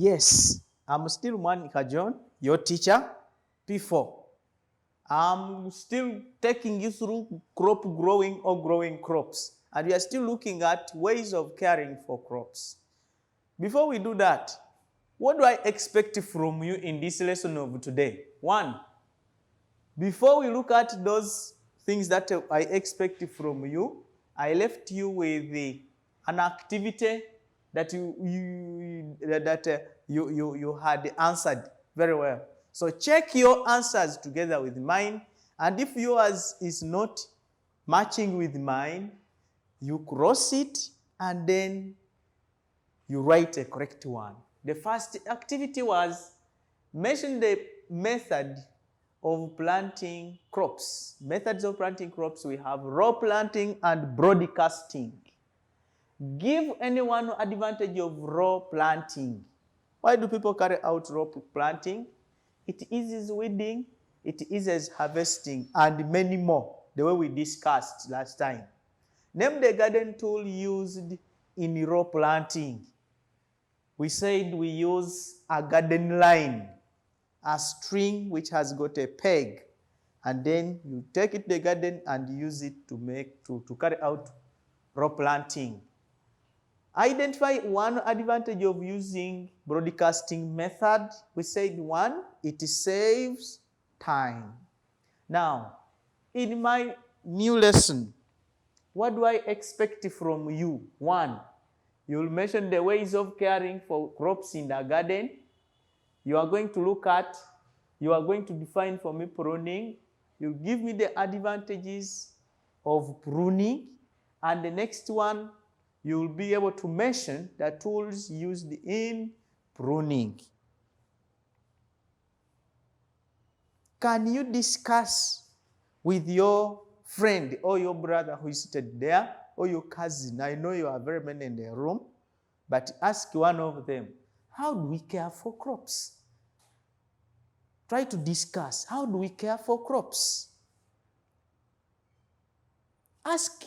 Yes, I'm still Monica John, your teacher, P4. I'm still taking you through crop growing or growing crops. And we are still looking at ways of caring for crops. Before we do that, what do I expect from you in this lesson of today? One, before we look at those things that I expect from you, I left you with an activity that you had answered very well. So check your answers together with mine, and if yours is not matching with mine, you cross it and then you write a correct one. The first activity was mention the method of planting crops. Methods of planting crops, we have row planting and broadcasting. Give anyone advantage of row planting. Why do people carry out row planting? It eases weeding, it eases harvesting, and many more, the way we discussed last time. Name the garden tool used in row planting. We said we use a garden line, a string which has got a peg, and then you take it to the garden and use it to carry out row planting. Identify one advantage of using broadcasting method. We said one, it saves time. Now, in my new lesson, what do I expect from you? One, you'll mention the ways of caring for crops in the garden. You are going to define for me pruning. You give me the advantages of pruning. And the next one, you will be able to mention the tools used in pruning. Can you discuss with your friend or your brother who is seated there, or your cousin? I know you are very many in the room, but ask one of them, how do we care for crops? Try to discuss, how do we care for crops? Ask,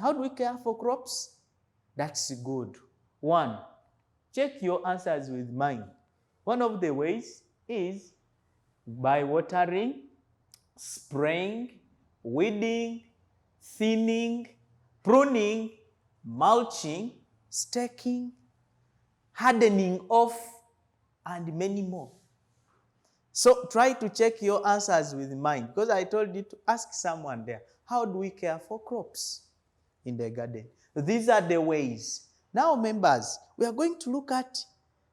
how do we care for crops? That's good. One, check your answers with mine. One of the ways is by watering, spraying, weeding, thinning, pruning, mulching, staking, hardening off, and many more. So try to check your answers with mine, because I told you to ask someone there, how do we care for crops in the garden? These are the ways. Now, members, we are going to look at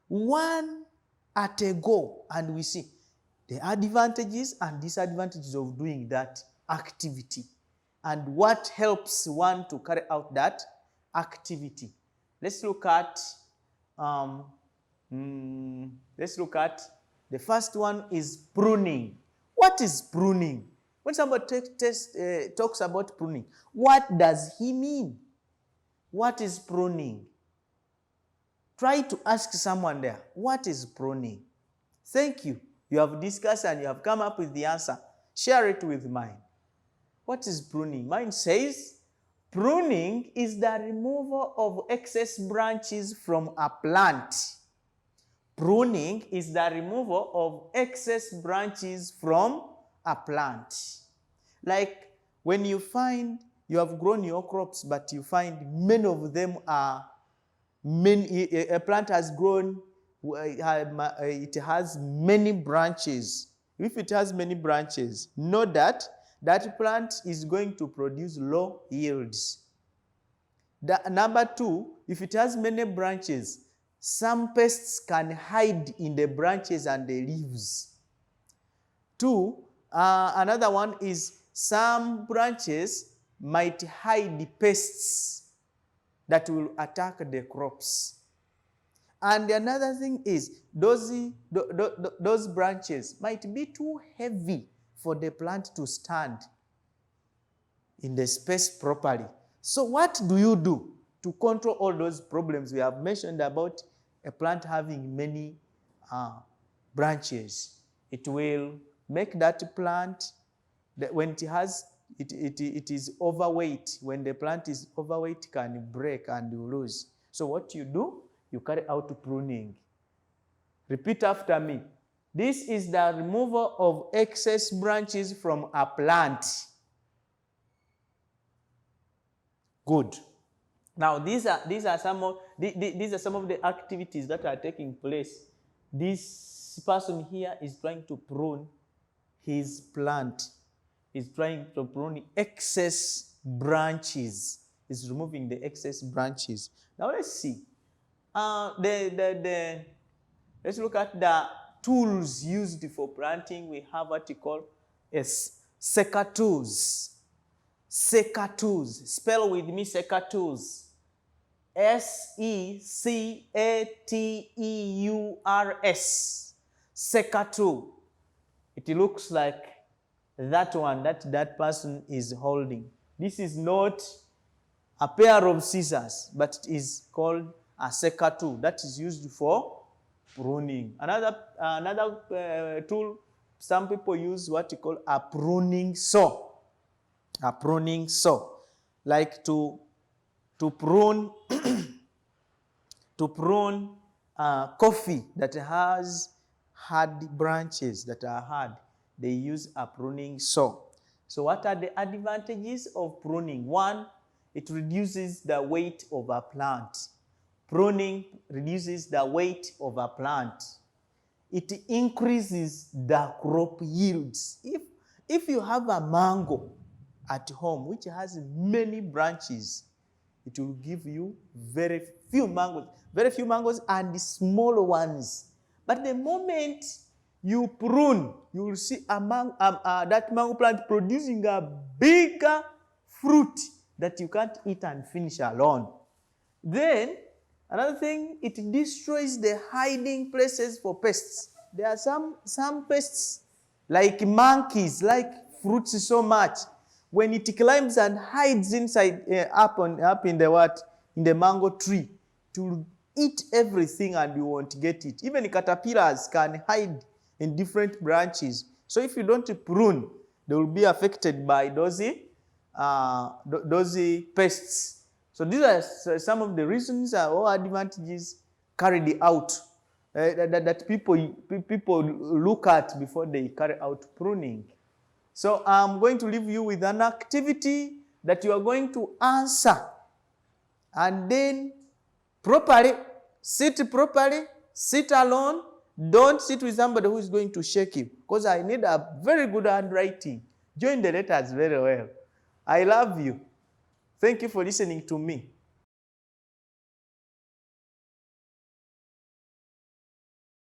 one at a go, and we see the advantages and disadvantages of doing that activity, and what helps one to carry out that activity. Let's look at the first one is pruning. What is pruning? When somebody talks about pruning, what does he mean? What is pruning? Try to ask someone there, what is pruning? Thank you. You have discussed and you have come up with the answer. Share it with mine. What is pruning? Mine says, pruning is the removal of excess branches from a plant. Pruning is the removal of excess branches from a plant. Like when you find you have grown your crops, but you find many of them are, a plant has grown, it has many branches. If it has many branches, know that that plant is going to produce low yields. Number two, if it has many branches, some pests can hide in the branches and the leaves. Two, another one is some branches might hide the pests that will attack the crops. And another thing is those branches might be too heavy for the plant to stand in the space properly. So what do you do to control all those problems we have mentioned about a plant having many branches? It will make that plant, when it is overweight, when the plant is overweight, can break and lose. So what you do, you carry out pruning. Repeat after me. This is the removal of excess branches from a plant. Good. Now, these are some of the activities that are taking place. This person here is trying to prune his plant. He's trying to prune excess branches. He's removing the excess branches. Now let's see. Let's look at the tools used for planting. We have what you call as secateurs. Secateurs. Spell with me secateurs. S-E-C-A-T-E-U-R-S. Secateur. It looks like that one that person is holding. This is not a pair of scissors, but it is called a secateur that is used for pruning. Another tool, some people use what you call a pruning saw. A pruning saw, like to prune to prune coffee that has hard branches that are hard. They use a pruning saw. So what are the advantages of pruning? One, it reduces the weight of a plant. Pruning reduces the weight of a plant. It increases the crop yields. If you have a mango at home which has many branches, it will give you very few mangoes and small ones. But the moment you prune, you will see that mango plant producing a bigger fruit that you can't eat and finish alone. Then, another thing, it destroys the hiding places for pests. There are some pests, like monkeys, like fruits so much. When it climbs and hides inside, up in the mango tree, it will eat everything and you won't get it. Even caterpillars can hide in different branches. So if you don't prune, they will be affected by those pests. So these are some of the reasons or advantages carried out that people look at before they carry out pruning. So I'm going to leave you with an activity that you are going to answer, and then sit alone. Don't sit with somebody who is going to shake you, because I need a very good handwriting. Join the letters very well. I love you. Thank you for listening to me.